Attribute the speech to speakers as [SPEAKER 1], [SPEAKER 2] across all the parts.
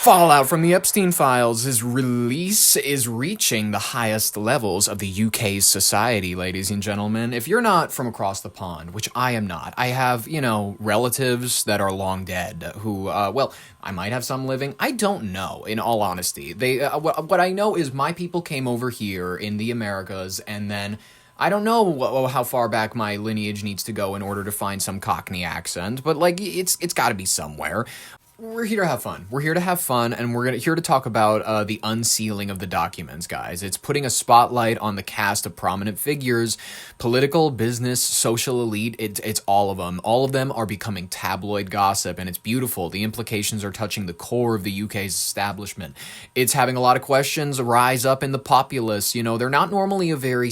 [SPEAKER 1] Fallout from the Epstein files' release is reaching the highest levels of the UK's society, ladies and gentlemen. If you're not from across the pond, which I am not, I have, relatives that are long dead who, I might have some living. I don't know, in all honesty. What I know is my people came over here in the Americas, and then I don't know how far back my lineage needs to go in order to find some Cockney accent, but, it's got to be somewhere. We're here to have fun. We're here to have fun, and we're here to talk about the unsealing of the documents, guys. It's putting a spotlight on the cast of prominent figures, political, business, social elite. It's all of them. All of them are becoming tabloid gossip, and it's beautiful. The implications are touching the core of the UK's establishment. It's having a lot of questions rise up in the populace. They're not normally a very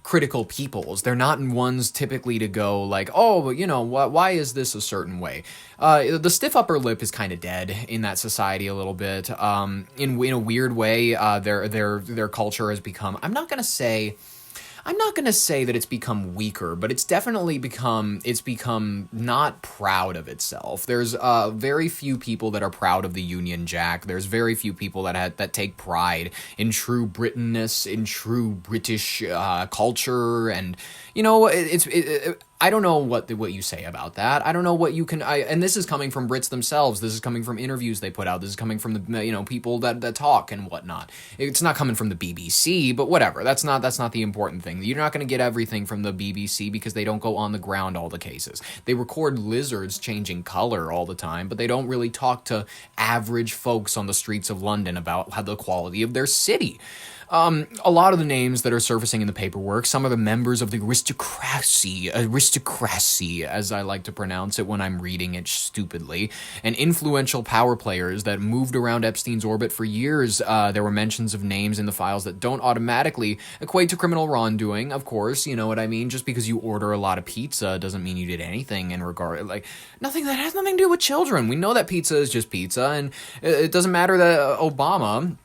[SPEAKER 1] critical peoples. They're not ones typically to go like, why is this a certain way? The stiff upper lip is kind of dead in that society a little bit. In a weird way, their culture has become. I'm not gonna say that it's become weaker, but it's definitely become not proud of itself. There's very few people that are proud of the Union Jack. There's very few people that take pride in true Brittanness, in true British culture, and I don't know what you say about that. I don't know what you can. And this is coming from Brits themselves. This is coming from interviews they put out. This is coming from the people that talk and whatnot. It's not coming from the BBC, but whatever. That's not the important thing. You're not going to get everything from the BBC because they don't go on the ground all the cases. They record lizards changing color all the time, but they don't really talk to average folks on the streets of London about how the quality of their city. A lot of the names that are surfacing in the paperwork, some of the members of the aristocracy, as I like to pronounce it when I'm reading it stupidly, and influential power players that moved around Epstein's orbit for years. There were mentions of names in the files that don't automatically equate to criminal wrongdoing, of course, you know what I mean? Just because you order a lot of pizza doesn't mean you did anything in regard, nothing that has nothing to do with children. We know that pizza is just pizza, and it doesn't matter that Obama,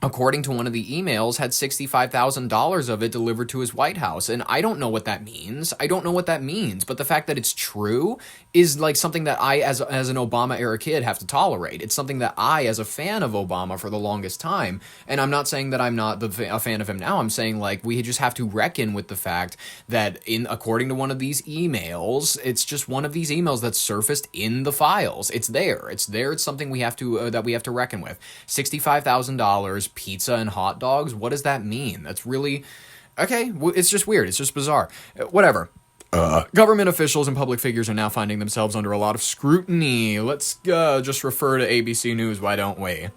[SPEAKER 1] according to one of the emails, had $65,000 of it delivered to his White House. And I don't know what that means. But the fact that it's true is something that I, as an Obama-era kid, have to tolerate. It's something that I, as a fan of Obama for the longest time, and I'm not saying that I'm not a fan of him now, I'm saying, we just have to reckon with the fact that, according to one of these emails, it's just one of these emails that surfaced in the files. It's there. It's something we have to reckon with. $65,000, pizza and hot dogs. What does that mean? That's really okay. It's just weird. It's just bizarre. Whatever. Government officials and public figures are now finding themselves under a lot of scrutiny. Let's just refer to ABC News, why don't we?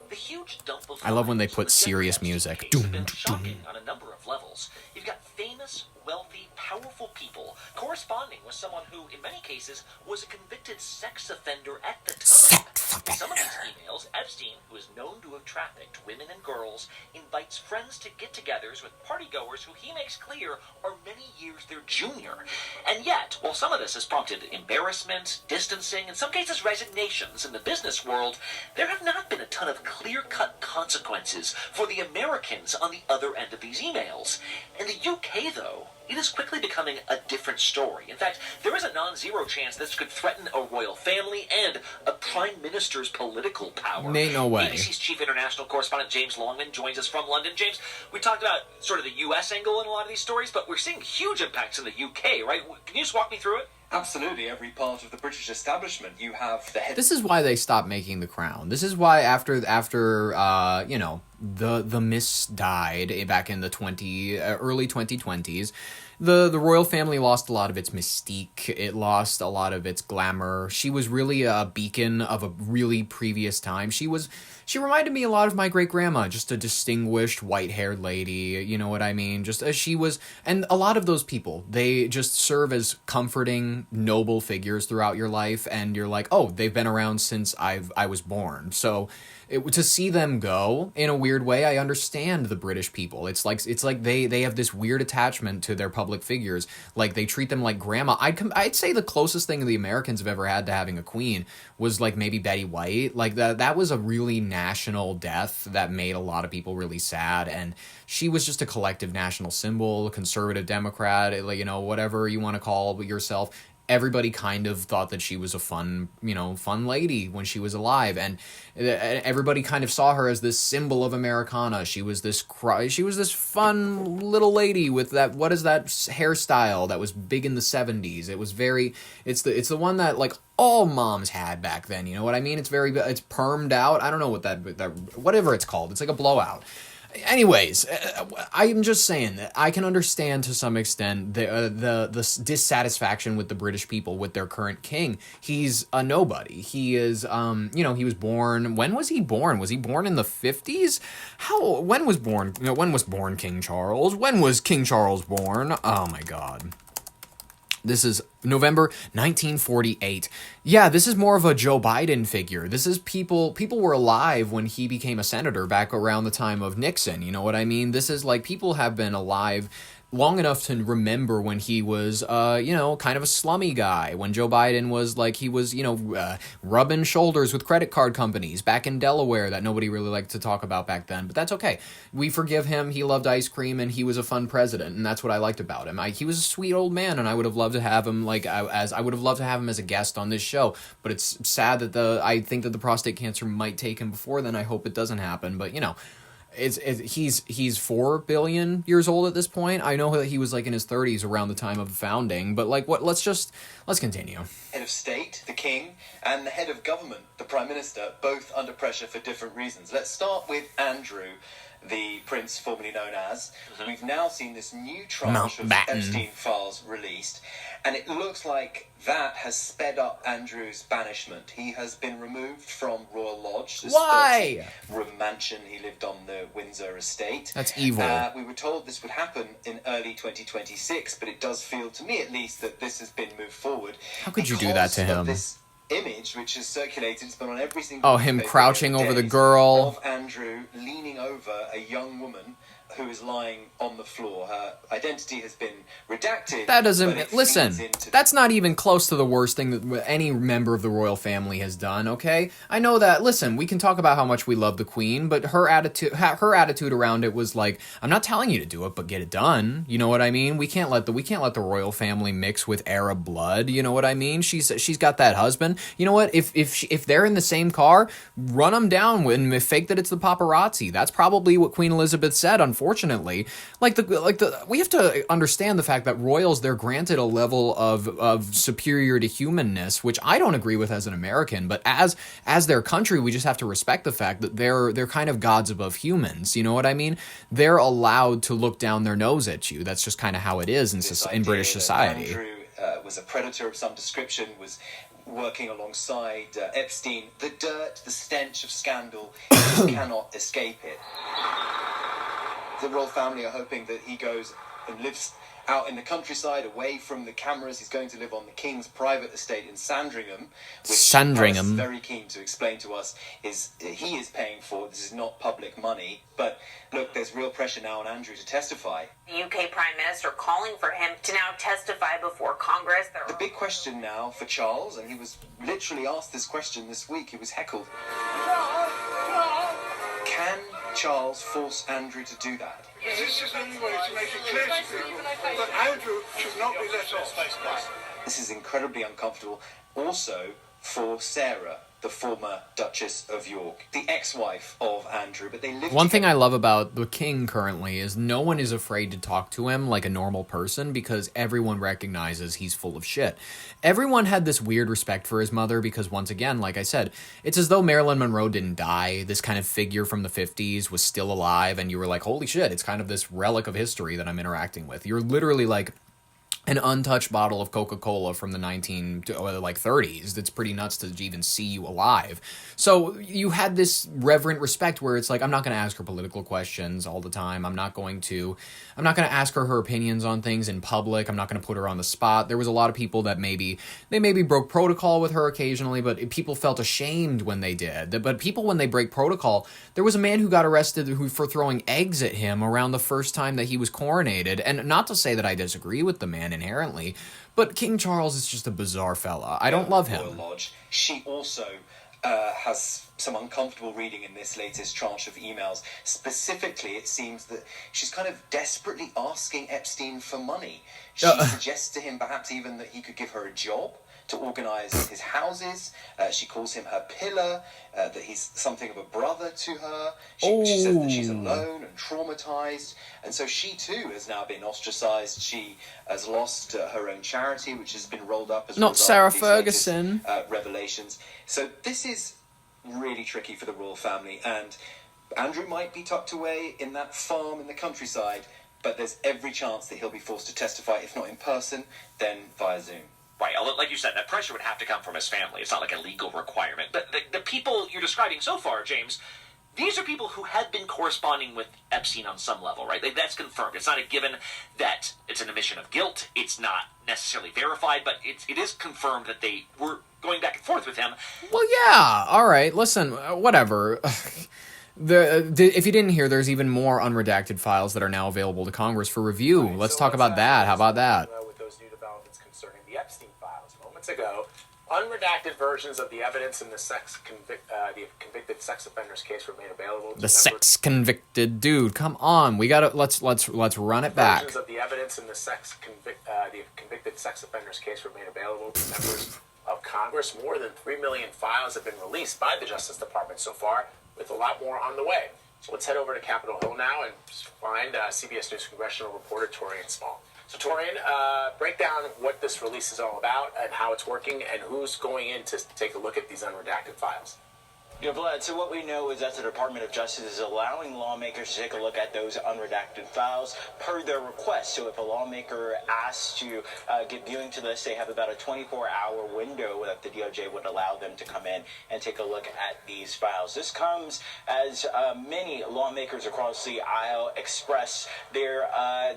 [SPEAKER 2] The huge dump of
[SPEAKER 1] I love when they put serious music.
[SPEAKER 2] Has been shocking on a number of levels. You've got famous, wealthy, powerful people corresponding with someone who, in many cases, was a convicted sex offender at the time. In some of these emails, Epstein, who is known to have trafficked women and girls, invites friends to get-togethers with partygoers who he makes clear are many years their junior. And yet, while some of this has prompted embarrassment, distancing, in some cases resignations in the business world, there have not been a ton of clear-cut consequences for the Americans on the other end of these emails. In the UK, though, it is quickly becoming a different story. In fact, there is a non-zero chance this could threaten a royal family and a prime minister's political power.
[SPEAKER 1] Ain't no way.
[SPEAKER 2] ABC's chief international correspondent James Longman joins us from London. James, we talked about sort of the US angle in a lot of these stories, but we're seeing huge impacts in the UK, right? Can you just walk me through it?
[SPEAKER 3] Absolutely. Every part of the British establishment, you have the head.
[SPEAKER 1] This is why they stopped making The Crown. This is why after the mist died back in the early 2020s, the royal family lost a lot of its mystique. It lost a lot of its glamour. She was really a beacon of a really previous time. She reminded me a lot of my great-grandma, just a distinguished white-haired lady, you know what I mean? Just as she was, and a lot of those people, they just serve as comforting, noble figures throughout your life, and you're like, oh, they've been around since I was born. So to see them go, in a weird way, I understand the British people. It's like they have this weird attachment to their public figures. They treat them like grandma. I'd say the closest thing the Americans have ever had to having a queen was maybe Betty White. That was a really national death that made a lot of people really sad, and she was just a collective national symbol, a conservative Democrat, whatever you want to call yourself. everybody kind of thought that she was a fun lady when she was alive, and everybody kind of saw her as this symbol of Americana. She was this fun little lady with that, what is that hairstyle that was big in the 70s? It was very, it's the one that like all moms had back then, you know what I mean? It's permed out. I don't know what that whatever it's called. It's like a blowout. Anyways, I'm just saying that I can understand to some extent the dissatisfaction with the British people with their current king. He's a nobody. He is, he was born. When was he born? Was he born in the 50s? When was born King Charles? When was King Charles born? Oh my God. This is November 1948. Yeah, this is more of a Joe Biden figure. This is people were alive when he became a senator back around the time of Nixon. You know what I mean? This is like people have been alive long enough to remember when he was, kind of a slummy guy. When Joe Biden was like, he was, rubbing shoulders with credit card companies back in Delaware that nobody really liked to talk about back then. But that's okay. We forgive him. He loved ice cream and he was a fun president. And that's what I liked about him. He was a sweet old man, and I would have loved to have him I would have loved to have him as a guest on this show. But it's sad that I think that the prostate cancer might take him before then. I hope it doesn't happen. But, he's 4 billion years old at this point. I know that he was like in his 30s around the time of the founding, but like let's continue.
[SPEAKER 3] Head of state, the king, and the head of government, the prime minister, both under pressure for different reasons. Let's start with Andrew, the prince formerly known as. We've now seen this new tranche of Epstein files released, and it looks like that has sped up Andrew's banishment. He has been removed from Royal Lodge, this 30-room mansion he lived on the Windsor estate.
[SPEAKER 1] That's evil.
[SPEAKER 3] We were told this would happen in early 2026, but it does feel, to me at least, that this has been moved forward.
[SPEAKER 1] How could you do that to him?
[SPEAKER 3] This image, which is circulated, it's been on every single
[SPEAKER 1] him crouching over the girl.
[SPEAKER 3] Of Andrew leaning over a young woman who is lying on the floor. Her identity has been redacted.
[SPEAKER 1] That doesn't... Listen, that's not even close to the worst thing that any member of the royal family has done, okay? I know that... Listen, we can talk about how much we love the queen, but her attitude around it was like, I'm not telling you to do it, but get it done. You know what I mean? We can't let the royal family mix with Arab blood. You know what I mean? She's got that husband. You know what? If they're in the same car, run them down and fake that it's the paparazzi. That's probably what Queen Elizabeth said, unfortunately. We have to understand the fact that royals, they're granted a level of superior to humanness, which I don't agree with as an American, but as their country, we just have to respect the fact that they're kind of gods above humans. You know what I mean? They're allowed to look down their nose at you. That's just kind of how it is in British society.
[SPEAKER 3] Andrew was a predator of some description, was working alongside Epstein. The dirt, the stench of scandal, you just cannot escape it. The royal family are hoping that he goes and lives out in the countryside, away from the cameras. He's going to live on the king's private estate in Sandringham, which Paris is very keen to explain to us he is paying for. This is not public money. But look, there's real pressure now on Andrew to testify.
[SPEAKER 4] The UK Prime Minister calling for him to now testify before Congress.
[SPEAKER 3] The big question now for Charles, and he was literally asked this question this week, he was heckled. Can Charles force Andrew to do that?
[SPEAKER 5] This is the only way to make it clear to people that Andrew should not be let off.
[SPEAKER 3] This is incredibly uncomfortable. Also for Sarah, the former Duchess of York, the ex-wife of Andrew, but they lived
[SPEAKER 1] One thing I love about the king currently is no one is afraid to talk to him like a normal person because everyone recognizes he's full of shit. Everyone had this weird respect for his mother because, once again, like I said, it's as though Marilyn Monroe didn't die. This kind of figure from the 50s was still alive, and you were like, holy shit, it's kind of this relic of history that I'm interacting with. You're literally like an untouched bottle of Coca-Cola from the 30s. That's pretty nuts to even see you alive. So you had this reverent respect where it's like, I'm not going to ask her political questions all the time. I'm not going to ask her opinions on things in public. I'm not going to put her on the spot. There was a lot of people that maybe broke protocol with her occasionally, but people felt ashamed when they did. But people, when they break protocol, there was a man who got arrested for throwing eggs at him around the first time that he was coronated. And not to say that I disagree with the man inherently, but King Charles is just a bizarre fella. I don't love him.
[SPEAKER 3] Lodge, she also has some uncomfortable reading in this latest tranche of emails. Specifically, it seems that she's kind of desperately asking Epstein for money. She suggests to him perhaps even that he could give her a job to organise his houses. She calls him her pillar, that he's something of a brother to her. She says that she's alone and traumatised. And so she too has now been ostracised. She has lost her own charity, which has been rolled up as a
[SPEAKER 1] Not
[SPEAKER 3] result
[SPEAKER 1] Sarah
[SPEAKER 3] of these
[SPEAKER 1] Ferguson.
[SPEAKER 3] latest, revelations. So this is really tricky for the royal family. And Andrew might be tucked away in that farm in the countryside, but there's every chance that he'll be forced to testify, if not in person, then via Zoom.
[SPEAKER 2] Right, like you said, that pressure would have to come from his family. It's not like a legal requirement. But the people you're describing so far, James, these are people who had been corresponding with Epstein on some level, right? That's confirmed. It's not a given that it's an admission of guilt. It's not necessarily verified, but it is confirmed that they were going back and forth with him.
[SPEAKER 1] Well, yeah. All right. Listen, whatever. If you didn't hear, there's even more unredacted files that are now available to Congress for review.
[SPEAKER 6] Right,
[SPEAKER 1] Let's talk about that. How about that?
[SPEAKER 6] With those new developments concerning the Epstein files. Moments ago, unredacted versions of the evidence in the convicted sex offenders case were made available to
[SPEAKER 1] The sex convicted dude. Come on, we gotta let's run it back.
[SPEAKER 6] Versions of the evidence in the convicted sex offenders case were made available to members of Congress. More than 3 million files have been released by the Justice Department so far, with a lot more on the way. So let's head over to Capitol Hill now and find CBS News congressional reporter Torian Small. So Torian, break down what this release is all about and how it's working and who's going in to take a look at these unredacted files.
[SPEAKER 7] Yeah, Vlad, so what we know is that the Department of Justice is allowing lawmakers to take a look at those unredacted files per their request. So if a lawmaker asks to get viewing to this, they have about a 24-hour window that the DOJ would allow them to come in and take a look at these files. This comes as many lawmakers across the aisle express their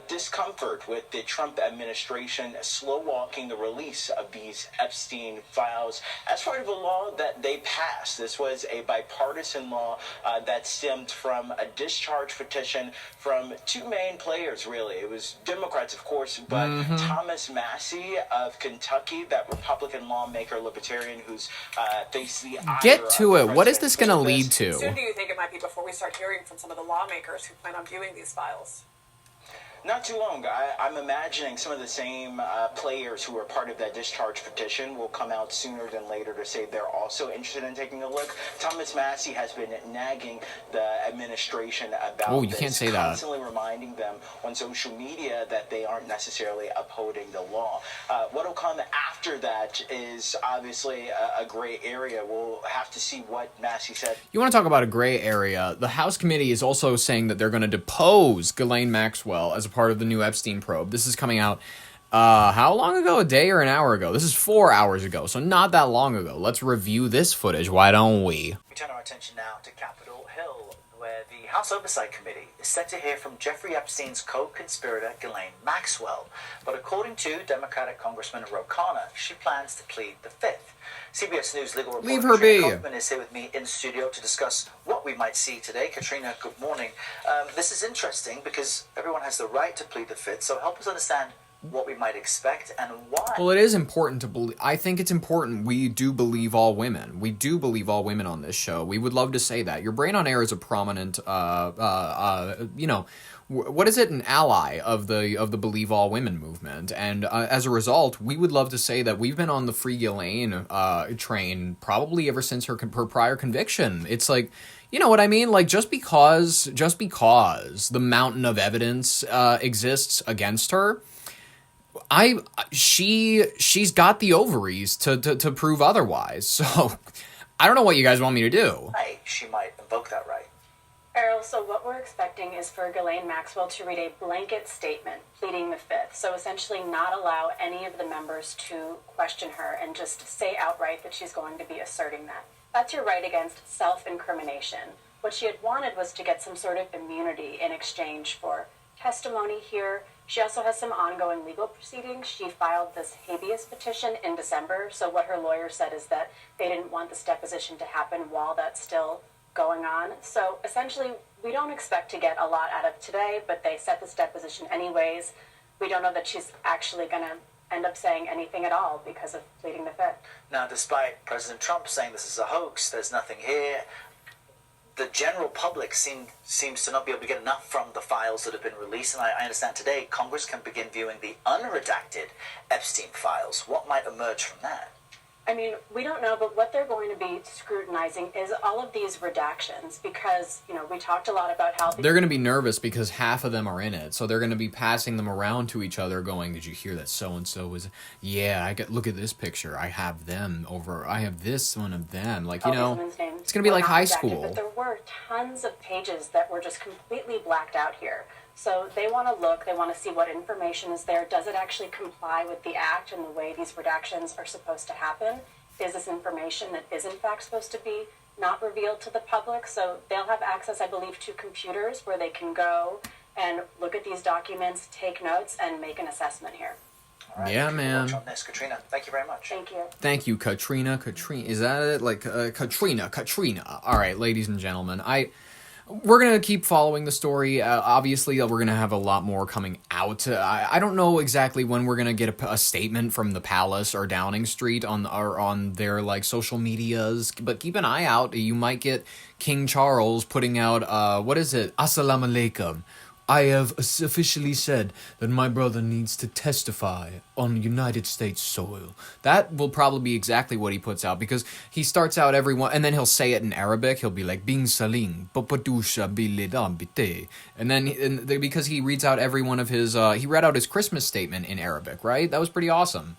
[SPEAKER 7] discomfort with the Trump administration slow-walking the release of these Epstein files as part of a law that they passed. This was a bipartisan law that stemmed from a discharge petition from two main players, really. It was Democrats, of course, but Thomas Massey of Kentucky, that Republican lawmaker, libertarian, who's faced the ire
[SPEAKER 1] Get to
[SPEAKER 7] of
[SPEAKER 1] it. What is
[SPEAKER 7] President
[SPEAKER 1] this going to
[SPEAKER 7] Trump.
[SPEAKER 1] lead to?
[SPEAKER 8] Soon do you think it might be before we start hearing from some of the lawmakers who plan on viewing these files?
[SPEAKER 7] Not too long. I'm imagining some of the same players who are part of that discharge petition will come out sooner than later to say they're also interested in taking a look. Thomas Massey has been nagging the administration about
[SPEAKER 1] you can't say that.
[SPEAKER 7] Constantly reminding them on social media that they aren't necessarily upholding the law. What will come after that is obviously a gray area. We'll have to see what Massey said.
[SPEAKER 1] You want to talk about a gray area? The House committee is also saying that they're going to depose Ghislaine Maxwell as a part of the new Epstein probe. This is coming out, how long ago? A day or an hour ago? This is 4 hours ago, so not that long ago. Let's review this footage, why don't we?
[SPEAKER 9] We turn our attention now to Capitol Hill, where the House Oversight Committee is set to hear from Jeffrey Epstein's co-conspirator, Ghislaine Maxwell. But according to Democratic Congressman Ro Khanna, she plans to plead the Fifth. CBS News legal reporter
[SPEAKER 1] Leave her
[SPEAKER 9] Katrina
[SPEAKER 1] be.
[SPEAKER 9] Kaufman is here with me in studio to discuss what we might see today. Katrina, good morning. This is interesting because everyone has the right to plead the Fifth, so help us understand what we might expect and why.
[SPEAKER 1] Well, it is important to believe. I think it's important. We do believe all women. We do believe all women on this show. We would love to say that. Your Brain on Air is a prominent, what is it? An ally of the Believe All Women movement, and as a result, we would love to say that we've been on the Free Ghislaine train probably ever since her prior conviction. It's like, you know what I mean? Like just because the mountain of evidence exists against her, she's got the ovaries to prove otherwise. So I don't know what you guys want me to do.
[SPEAKER 9] She might invoke that right.
[SPEAKER 10] Errol, so what we're expecting is for Ghislaine Maxwell to read a blanket statement pleading the Fifth, so essentially not allow any of the members to question her and just say outright that she's going to be asserting that. That's your right against self-incrimination. What she had wanted was to get some sort of immunity in exchange for testimony here. She also has some ongoing legal proceedings. She filed this habeas petition in December, so what her lawyer said is that they didn't want this deposition to happen while that's still going on. So essentially, we don't expect to get a lot out of today, but they set this deposition anyways. We don't know that she's actually going to end up saying anything at all because of pleading the fifth.
[SPEAKER 9] Now, despite President Trump saying this is a hoax, there's nothing here, the general public seems to not be able to get enough from the files that have been released. And I understand today Congress can begin viewing the unredacted Epstein files. What might emerge from that?
[SPEAKER 10] I mean, we don't know, but what they're going to be scrutinizing is all of these redactions because, we talked a lot about how...
[SPEAKER 1] They're going to be nervous because half of them are in it. So they're going to be passing them around to each other going, did you hear that so-and-so was... Yeah, look at this picture. I have them over... I have this one of them. Like, it's going to be like high school.
[SPEAKER 10] But there were tons of pages that were just completely blacked out here. So they want to look, they want to see what information is there. Does it actually comply with the act and the way these redactions are supposed to happen? Is this information that is in fact supposed to be not revealed to the public? So they'll have access, I believe, to computers where they can go and look at these documents, take notes, and make an assessment here.
[SPEAKER 9] All right,
[SPEAKER 1] yeah, man.
[SPEAKER 9] Watch on this. Katrina, thank you very much.
[SPEAKER 10] Thank you.
[SPEAKER 1] Thank you, Katrina. Is that it? Like, Katrina. All right, ladies and gentlemen, we're going to keep following the story. Obviously, we're going to have a lot more coming out. I don't know exactly when we're going to get a statement from the Palace or Downing Street on their social medias, but keep an eye out. You might get King Charles putting out, what is it? Assalamu alaikum. I have officially said that my brother needs to testify on United States soil. That will probably be exactly what he puts out, because he starts out everyone, and then he'll say it in Arabic. He'll be like, Bing Saling, Papadusha Bilidam Bite. And then, because he reads out every one of his, he read out his Christmas statement in Arabic, right? That was pretty awesome.